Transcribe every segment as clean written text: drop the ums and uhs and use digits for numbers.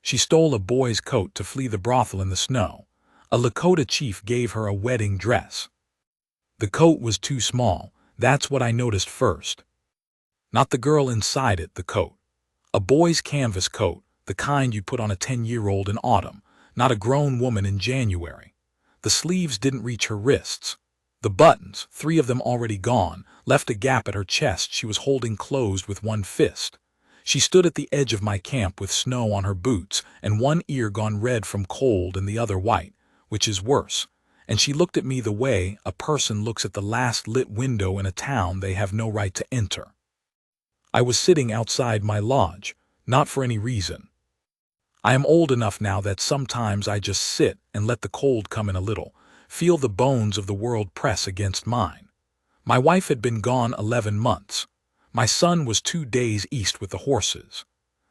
She stole a boy's coat to flee the brothel in the snow. A Lakota chief gave her a wedding dress. The coat was too small, that's what I noticed first. Not the girl inside it, the coat. A boy's canvas coat, the kind you put on a 10-year-old in autumn, not a grown woman in January. The sleeves didn't reach her wrists. The buttons, 3 of them already gone, left a gap at her chest she was holding closed with one fist. She stood at the edge of my camp with snow on her boots and one ear gone red from cold and the other white, which is worse. And she looked at me the way a person looks at the last lit window in a town they have no right to enter. I was sitting outside my lodge, not for any reason. I am old enough now that sometimes I just sit and let the cold come in a little, feel the bones of the world press against mine. My wife had been gone 11 months. My son was 2 days east with the horses.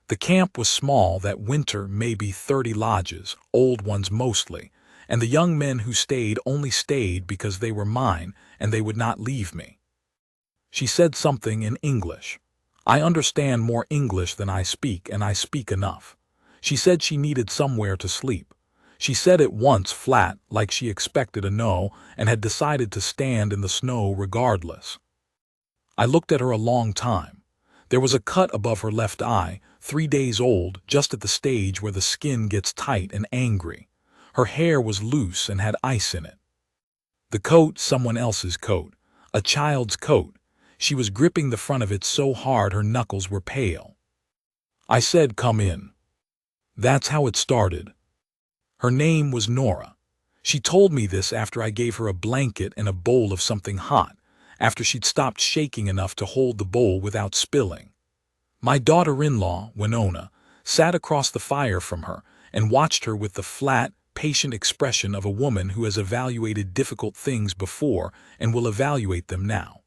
The camp was small that winter, maybe 30 lodges, old ones mostly, and the young men who stayed only stayed because they were mine and they would not leave me. She said something in English. I understand more English than I speak, and I speak enough. She said she needed somewhere to sleep. She said it once flat, like she expected a no and had decided to stand in the snow regardless. I looked at her a long time. There was a cut above her left eye, 3 days old, just at the stage where the skin gets tight and angry. Her hair was loose and had ice in it. The coat, someone else's coat, a child's coat. She was gripping the front of it so hard her knuckles were pale. I said, "Come in." That's how it started. Her name was Nora. She told me this after I gave her a blanket and a bowl of something hot, after she'd stopped shaking enough to hold the bowl without spilling. My daughter-in-law, Winona, sat across the fire from her and watched her with the flat, patient expression of a woman who has evaluated difficult things before and will evaluate them now.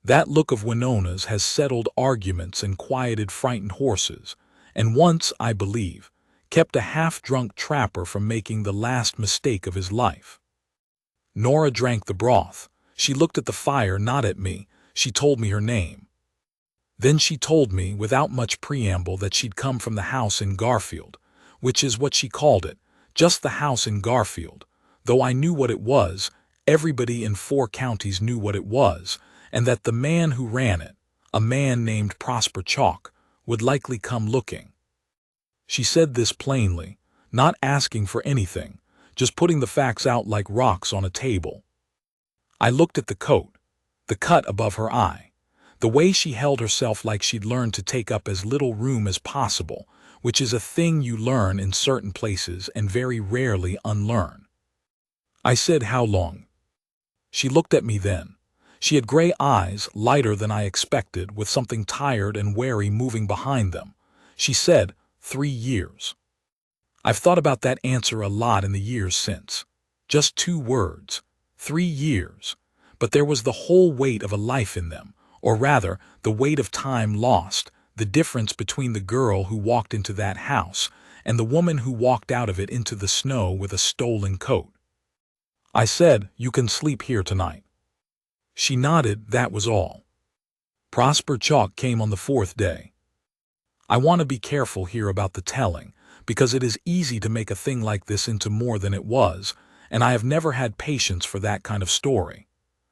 That look of Winona's has settled arguments and quieted frightened horses, and once, I believe, kept a half-drunk trapper from making the last mistake of his life. Nora drank the broth. She looked at the fire, not at me. She told me her name. Then she told me, without much preamble, that she'd come from the house in Garfield, which is what she called it, just the house in Garfield. Though I knew what it was, everybody in 4 counties knew what it was, and that the man who ran it, a man named Prosper Chalk, would likely come looking. She said this plainly, not asking for anything, just putting the facts out like rocks on a table. I looked at the coat, the cut above her eye, the way she held herself like she'd learned to take up as little room as possible, which is a thing you learn in certain places and very rarely unlearn. I said, "How long?" She looked at me then. She had gray eyes, lighter than I expected, with something tired and wary moving behind them. She said, 3 years. I've thought about that answer a lot in the years since. Just 2 words. 3 years. But there was the whole weight of a life in them, or rather, the weight of time lost, the difference between the girl who walked into that house and the woman who walked out of it into the snow with a stolen coat. I said, "You can sleep here tonight." She nodded, that was all. Prosper Chalk came on the 4th day. I want to be careful here about the telling, because it is easy to make a thing like this into more than it was, and I have never had patience for that kind of story.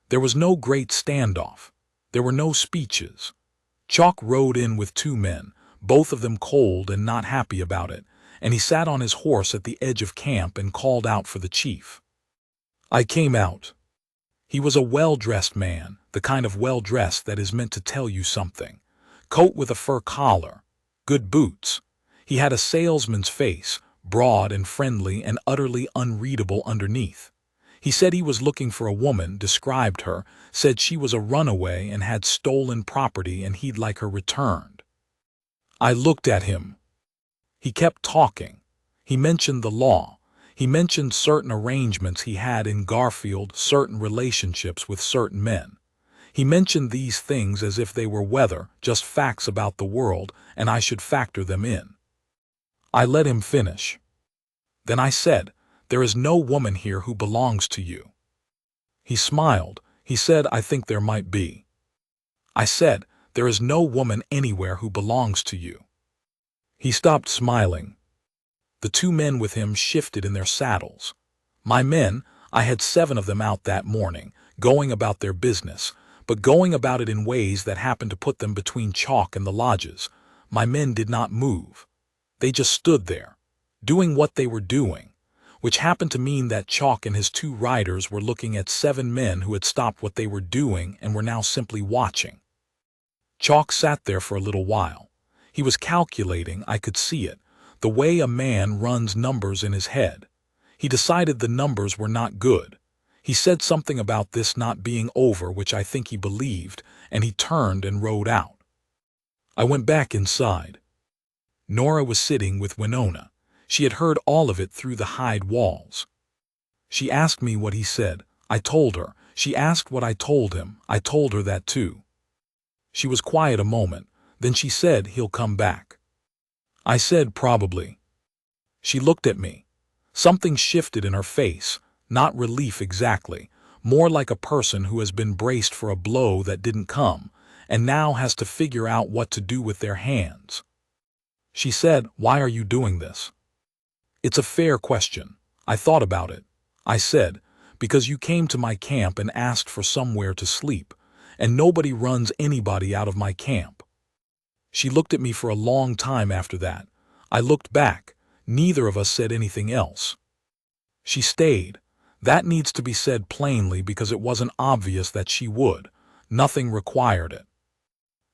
There was no great standoff. There were no speeches. Chalk rode in with 2 men, both of them cold and not happy about it, and he sat on his horse at the edge of camp and called out for the chief. I came out. He was a well-dressed man, the kind of well-dressed that is meant to tell you something. Coat with a fur collar. Good boots. He had a salesman's face, broad and friendly and utterly unreadable underneath. He said he was looking for a woman, described her, said she was a runaway and had stolen property and he'd like her returned. I looked at him. He kept talking. He mentioned the law. He mentioned certain arrangements he had in Garfield, certain relationships with certain men. He mentioned these things as if they were weather, just facts about the world, and I should factor them in. I let him finish. Then I said, "There is no woman here who belongs to you." He smiled. He said, "I think there might be." I said, "There is no woman anywhere who belongs to you." He stopped smiling. The 2 men with him shifted in their saddles. My men, I had 7 of them out that morning, going about their business, but going about it in ways that happened to put them between Chalk and the lodges. My men did not move. They just stood there, doing what they were doing, which happened to mean that Chalk and his 2 riders were looking at 7 men who had stopped what they were doing and were now simply watching. Chalk sat there for a little while. He was calculating, I could see it, the way a man runs numbers in his head. He decided the numbers were not good. He said something about this not being over, which I think he believed, and he turned and rode out. I went back inside. Nora was sitting with Winona. She had heard all of it through the hide walls. She asked me what he said. I told her. She asked what I told him. I told her that too. She was quiet a moment. Then she said, "He'll come back." I said, "Probably." She looked at me. Something shifted in her face, not relief exactly, more like a person who has been braced for a blow that didn't come, and now has to figure out what to do with their hands. She said, "Why are you doing this?" It's a fair question. I thought about it. I said, "Because you came to my camp and asked for somewhere to sleep, and nobody runs anybody out of my camp." She looked at me for a long time after that. I looked back. Neither of us said anything else. She stayed. That needs to be said plainly because it wasn't obvious that she would. Nothing required it.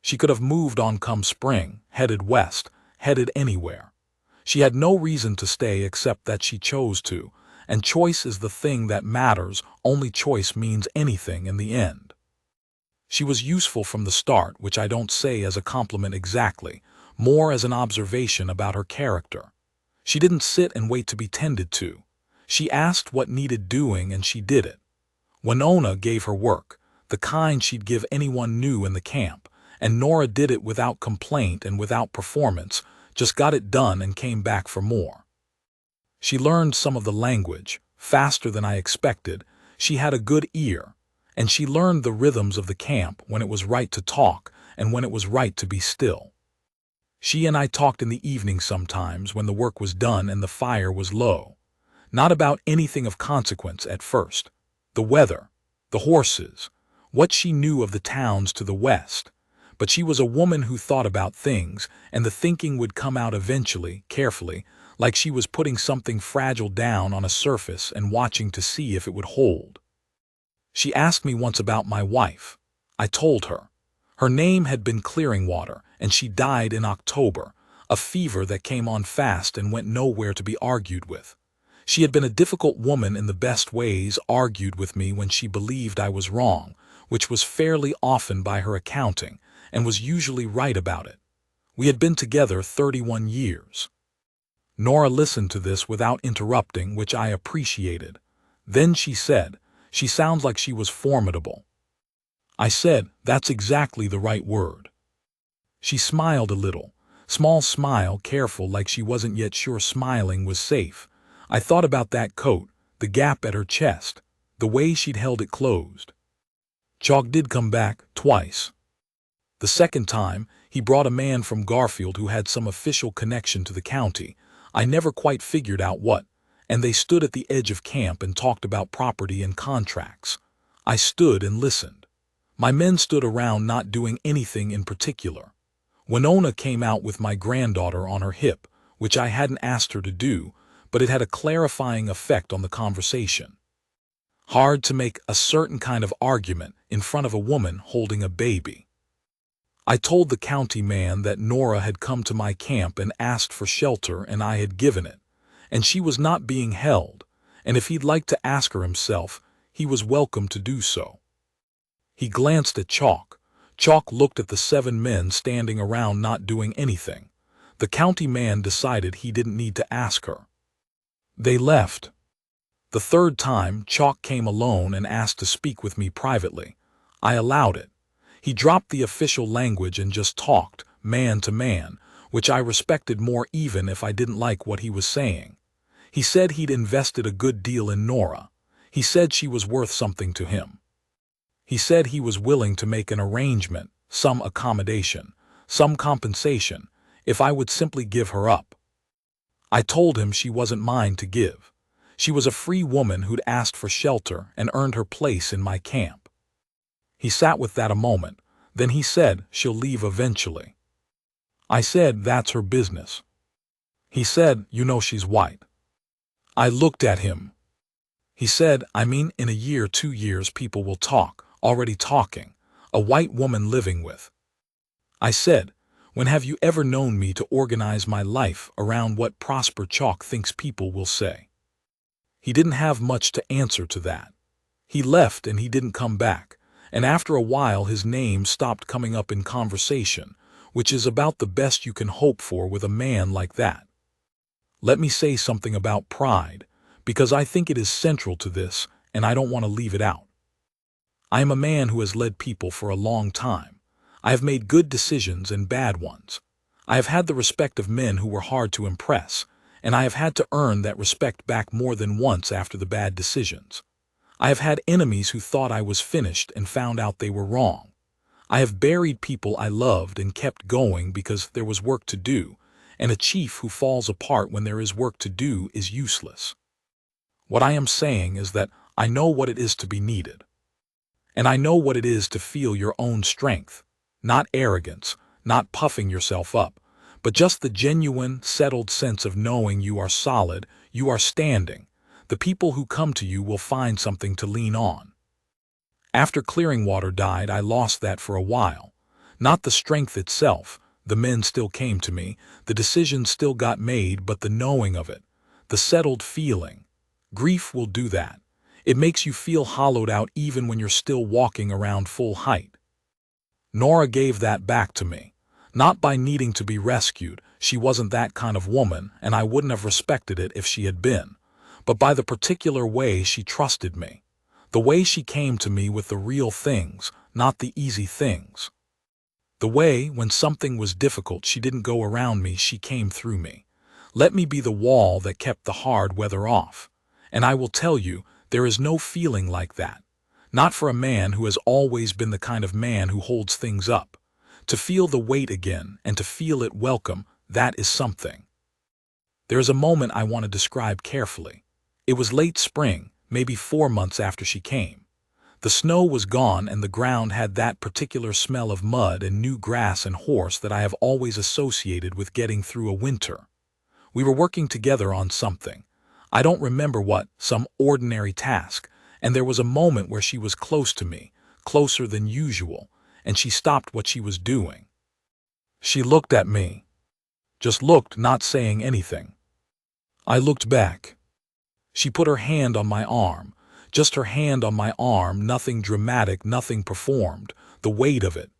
She could have moved on come spring, headed west, headed anywhere. She had no reason to stay except that she chose to, and choice is the thing that matters. Only choice means anything in the end. She was useful from the start, which I don't say as a compliment exactly, more as an observation about her character. She didn't sit and wait to be tended to. She asked what needed doing and she did it. Winona gave her work, the kind she'd give anyone new in the camp, and Nora did it without complaint and without performance, just got it done and came back for more. She learned some of the language, faster than I expected. She had a good ear, and she learned the rhythms of the camp, when it was right to talk and when it was right to be still. She and I talked in the evening sometimes when the work was done and the fire was low. Not about anything of consequence at first. The weather, the horses, what she knew of the towns to the west. But she was a woman who thought about things, and the thinking would come out eventually, carefully, like she was putting something fragile down on a surface and watching to see if it would hold. She asked me once about my wife. I told her. Her name had been Clearingwater, and she died in October, a fever that came on fast and went nowhere to be argued with. She had been a difficult woman in the best ways, argued with me when she believed I was wrong, which was fairly often by her accounting, and was usually right about it. We had been together 31 years. Nora listened to this without interrupting, which I appreciated. Then she said, "She sounds like she was formidable." I said, "That's exactly the right word." She smiled a little, small smile, careful, like she wasn't yet sure smiling was safe. I thought about that coat, the gap at her chest, the way she'd held it closed. Chalk did come back, twice. The second time, he brought a man from Garfield who had some official connection to the county. I never quite figured out what, and they stood at the edge of camp and talked about property and contracts. I stood and listened. My men stood around not doing anything in particular. Winona came out with my granddaughter on her hip, which I hadn't asked her to do, but it had a clarifying effect on the conversation. Hard to make a certain kind of argument in front of a woman holding a baby. I told the county man that Nora had come to my camp and asked for shelter and I had given it, and she was not being held, and if he'd like to ask her himself, he was welcome to do so. He glanced at Chalk. Chalk looked at the 7 men standing around not doing anything. The county man decided he didn't need to ask her. They left. The third time, Chalk came alone and asked to speak with me privately. I allowed it. He dropped the official language and just talked, man to man, which I respected more even if I didn't like what he was saying. He said he'd invested a good deal in Nora. He said she was worth something to him. He said he was willing to make an arrangement, some accommodation, some compensation, if I would simply give her up. I told him she wasn't mine to give. She was a free woman who'd asked for shelter and earned her place in my camp. He sat with that a moment, then he said she'll leave eventually. I said that's her business. He said, you know she's white. I looked at him. He said, I mean in a year, 2 years people will talk, already talking, a white woman living with. I said, when have you ever known me to organize my life around what Prosper Chalk thinks people will say? He didn't have much to answer to that. He left and he didn't come back, and after a while his name stopped coming up in conversation, which is about the best you can hope for with a man like that. Let me say something about pride, because I think it is central to this, and I don't want to leave it out. I am a man who has led people for a long time. I have made good decisions and bad ones. I have had the respect of men who were hard to impress, and I have had to earn that respect back more than once after the bad decisions. I have had enemies who thought I was finished and found out they were wrong. I have buried people I loved and kept going because there was work to do, and a chief who falls apart when there is work to do is useless. What I am saying is that I know what it is to be needed. And I know what it is to feel your own strength, not arrogance, not puffing yourself up, but just the genuine, settled sense of knowing you are solid, you are standing. The people who come to you will find something to lean on. After Clearingwater died, I lost that for a while. Not the strength itself, the men still came to me, the decisions still got made, but the knowing of it, the settled feeling. Grief will do that. It makes you feel hollowed out even when you're still walking around full height. Nora gave that back to me. Not by needing to be rescued, she wasn't that kind of woman, and I wouldn't have respected it if she had been, but by the particular way she trusted me. The way she came to me with the real things, not the easy things. The way, when something was difficult, she didn't go around me, she came through me. Let me be the wall that kept the hard weather off. And I will tell you, there is no feeling like that. Not for a man who has always been the kind of man who holds things up. To feel the weight again and to feel it welcome, that is something. There is a moment I want to describe carefully. It was late spring, maybe 4 months after she came. The snow was gone and the ground had that particular smell of mud and new grass and horse that I have always associated with getting through a winter. We were working together on something. I don't remember what, some ordinary task, and there was a moment where she was close to me, closer than usual, and she stopped what she was doing. She looked at me. Just looked, not saying anything. I looked back. She put her hand on my arm, just her hand on my arm, nothing dramatic, nothing performed, the weight of it.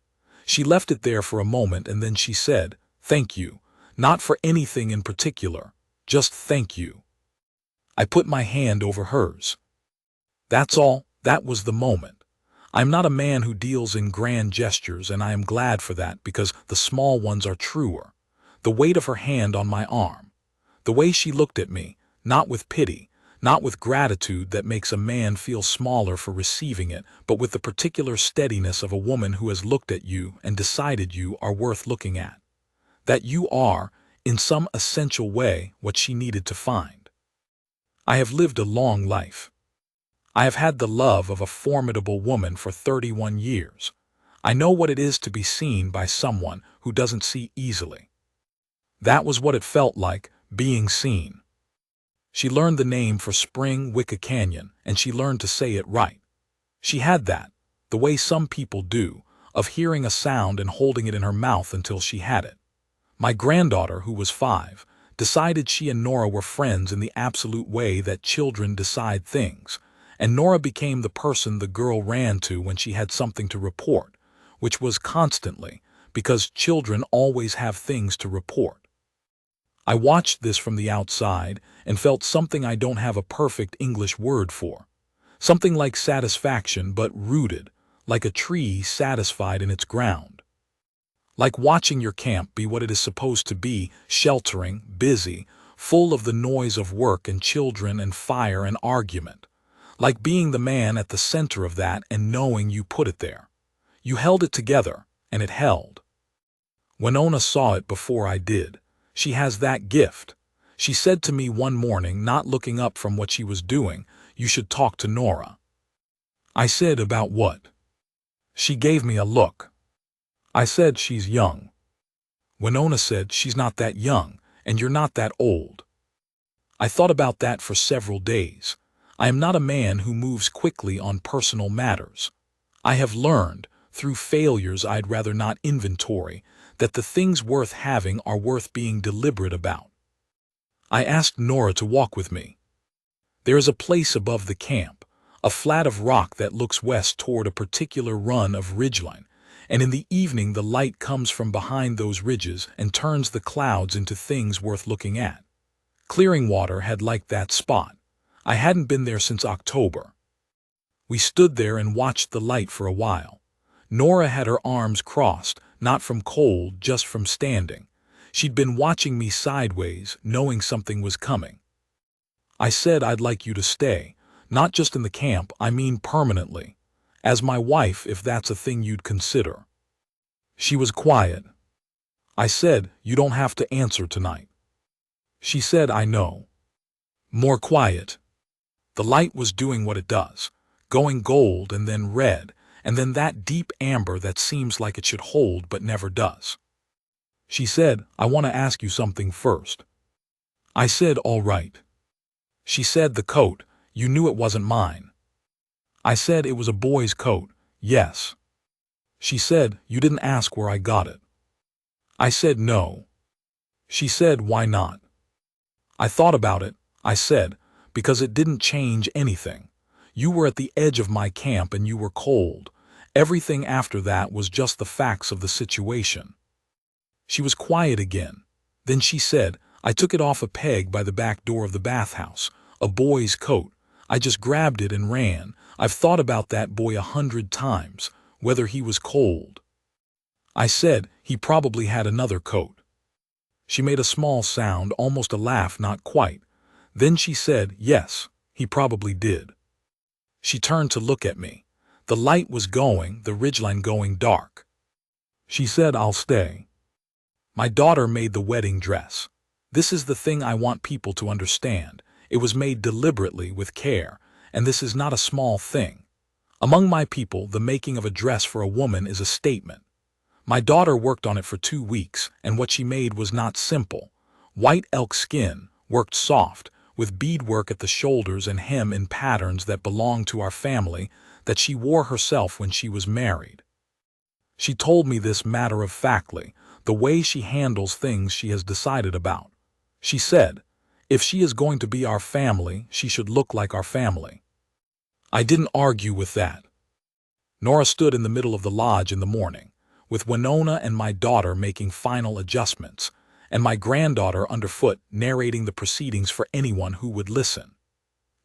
She left it there for a moment and then she said, "Thank you, not for anything in particular, just thank you." I put my hand over hers. That's all, that was the moment. I'm not a man who deals in grand gestures, and I am glad for that because the small ones are truer. The weight of her hand on my arm. The way she looked at me, not with pity, not with gratitude that makes a man feel smaller for receiving it, but with the particular steadiness of a woman who has looked at you and decided you are worth looking at. That you are, in some essential way, what she needed to find. I have lived a long life. I have had the love of a formidable woman for 31 years. I know what it is to be seen by someone who doesn't see easily. That was what it felt like, being seen. She learned the name for Spring Wicca Canyon, and she learned to say it right. She had that, the way some people do, of hearing a sound and holding it in her mouth until she had it. My granddaughter, who was 5, decided she and Nora were friends in the absolute way that children decide things, and Nora became the person the girl ran to when she had something to report, which was constantly, because children always have things to report. I watched this from the outside and felt something I don't have a perfect English word for. Something like satisfaction, but rooted, like a tree satisfied in its ground. Like watching your camp be what it is supposed to be, sheltering, busy, full of the noise of work and children and fire and argument. Like being the man at the center of that and knowing you put it there. You held it together, and it held. Winona saw it before I did. She has that gift. She said to me one morning, not looking up from what she was doing, "You should talk to Nora." I said, "About what?" She gave me a look. I said, "She's young." Winona said, "She's not that young, and you're not that old." I thought about that for several days. I am not a man who moves quickly on personal matters. I have learned, through failures I'd rather not inventory, that the things worth having are worth being deliberate about. I asked Nora to walk with me. There is a place above the camp, a flat of rock that looks west toward a particular run of ridgeline, and in the evening the light comes from behind those ridges and turns the clouds into things worth looking at. Clearingwater had liked that spot. I hadn't been there since October. We stood there and watched the light for a while. Nora had her arms crossed, not from cold, just from standing. She'd been watching me sideways, knowing something was coming. I said, "I'd like you to stay, not just in the camp, I mean permanently. As my wife, if that's a thing you'd consider." She was quiet. I said, "You don't have to answer tonight." She said, "I know." More quiet. The light was doing what it does, going gold and then red, and then that deep amber that seems like it should hold but never does. She said, "I want to ask you something first." I said, "All right." She said, "The coat, you knew it wasn't mine." I said, "It was a boy's coat, yes." She said, "You didn't ask where I got it." I said, "No." She said, "Why not?" I thought about it. I said, "Because it didn't change anything. You were at the edge of my camp and you were cold. Everything after that was just the facts of the situation." She was quiet again. Then she said, "I took it off a peg by the back door of the bathhouse, a boy's coat. I just grabbed it and ran. I've thought about that boy 100 times, whether he was cold." I said, "He probably had another coat." She made a small sound, almost a laugh, not quite. Then she said, "Yes, he probably did." She turned to look at me. The light was going, the ridgeline going dark. She said, "I'll stay." My daughter made the wedding dress. This is the thing I want people to understand. It was made deliberately, with care, and this is not a small thing. Among my people, the making of a dress for a woman is a statement. My daughter worked on it for 2 weeks, and what she made was not simple. White elk skin, worked soft, with beadwork at the shoulders and hem in patterns that belonged to our family, that she wore herself when she was married. She told me this matter-of-factly, the way she handles things she has decided about. She said, "If she is going to be our family, she should look like our family." I didn't argue with that. Nora stood in the middle of the lodge in the morning, with Winona and my daughter making final adjustments, and my granddaughter underfoot narrating the proceedings for anyone who would listen.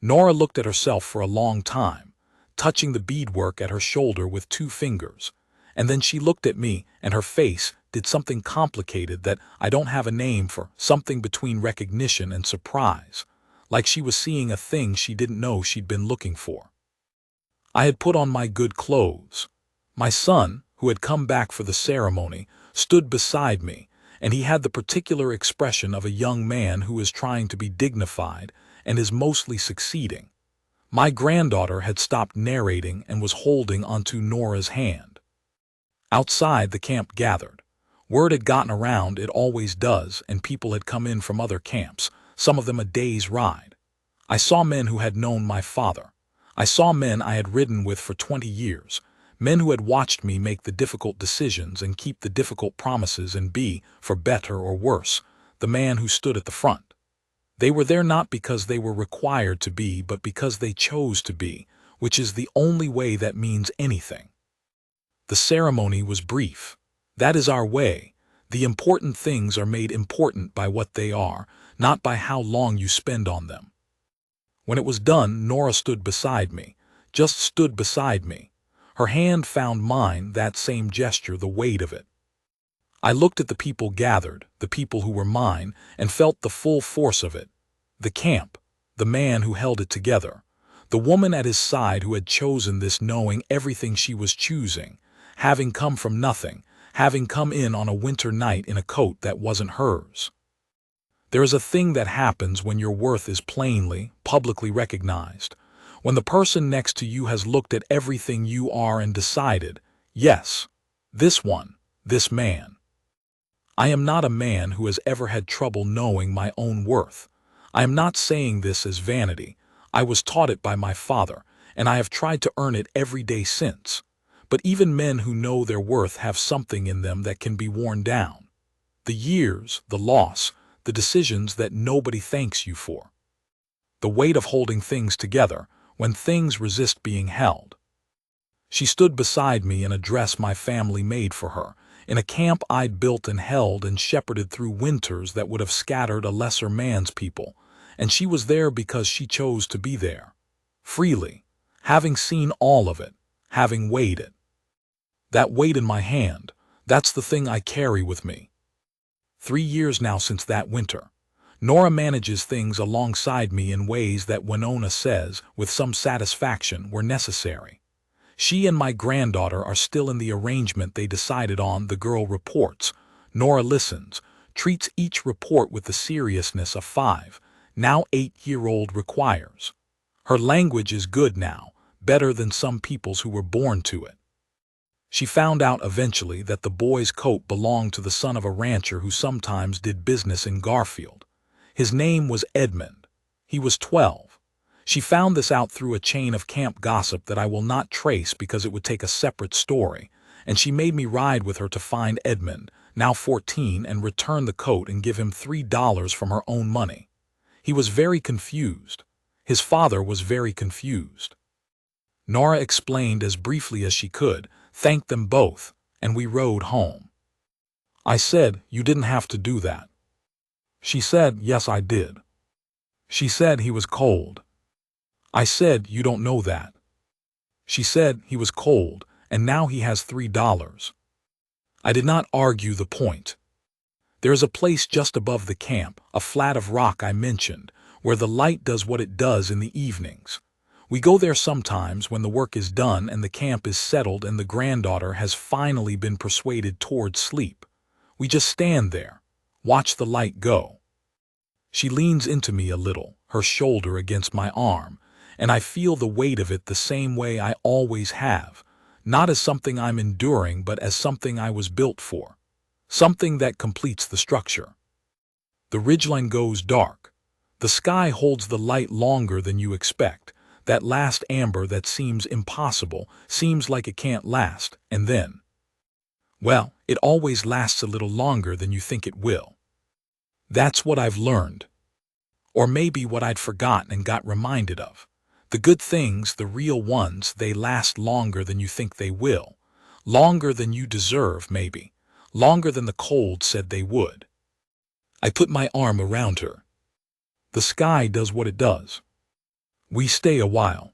Nora looked at herself for a long time, touching the beadwork at her shoulder with 2 fingers, and then she looked at me, and her face did something complicated that I don't have a name for, something between recognition and surprise, like she was seeing a thing she didn't know she'd been looking for. I had put on my good clothes. My son, who had come back for the ceremony, stood beside me, and he had the particular expression of a young man who is trying to be dignified and is mostly succeeding. My granddaughter had stopped narrating and was holding onto Nora's hand. Outside, the camp gathered. Word had gotten around, it always does, and people had come in from other camps, some of them a day's ride. I saw men who had known my father. I saw men I had ridden with for 20 years, men who had watched me make the difficult decisions and keep the difficult promises and be, for better or worse, the man who stood at the front. They were there not because they were required to be, but because they chose to be, which is the only way that means anything. The ceremony was brief. That is our way. The important things are made important by what they are, not by how long you spend on them. When it was done, Nora stood beside me, just stood beside me. Her hand found mine, that same gesture, the weight of it. I looked at the people gathered, the people who were mine, and felt the full force of it. The camp, the man who held it together, the woman at his side who had chosen this, knowing everything she was choosing, having come from nothing, having come in on a winter night in a coat that wasn't hers. There is a thing that happens when your worth is plainly, publicly recognized. When the person next to you has looked at everything you are and decided, yes, this one, this man. I am not a man who has ever had trouble knowing my own worth. I am not saying this as vanity. I was taught it by my father, and I have tried to earn it every day since. But even men who know their worth have something in them that can be worn down. The years, the loss, the decisions that nobody thanks you for. The weight of holding things together when things resist being held. She stood beside me in a dress my family made for her, in a camp I'd built and held and shepherded through winters that would have scattered a lesser man's people, and she was there because she chose to be there. Freely, having seen all of it, having weighed it. That weight in my hand, that's the thing I carry with me. 3 years now since that winter. Nora manages things alongside me in ways that Winona says, with some satisfaction, were necessary. She and my granddaughter are still in the arrangement they decided on. The girl reports. Nora listens, treats each report with the seriousness a 5, now 8-year-old requires. Her language is good now, better than some people's who were born to it. She found out eventually that the boy's coat belonged to the son of a rancher who sometimes did business in Garfield. His name was Edmund. He was 12. She found this out through a chain of camp gossip that I will not trace because it would take a separate story, and she made me ride with her to find Edmund, now 14, and return the coat and give him $3 from her own money. He was very confused. His father was very confused. Nora explained as briefly as she could, thanked them both, and we rode home. I said, "You didn't have to do that." She said, "Yes, I did." She said he was cold. I said, "You don't know that." She said he was cold, and now he has $3. I did not argue the point. There is a place just above the camp, a flat of rock I mentioned, where the light does what it does in the evenings. We go there sometimes when the work is done and the camp is settled and the granddaughter has finally been persuaded toward sleep. We just stand there, watch the light go. She leans into me a little, her shoulder against my arm, and I feel the weight of it the same way I always have, not as something I'm enduring but as something I was built for, something that completes the structure. The ridgeline goes dark. The sky holds the light longer than you expect. That last amber that seems impossible, seems like it can't last, and then, well, it always lasts a little longer than you think it will. That's what I've learned. Or maybe what I'd forgotten and got reminded of. The good things, the real ones, they last longer than you think they will. Longer than you deserve, maybe. Longer than the cold said they would. I put my arm around her. The sky does what it does. We stay a while.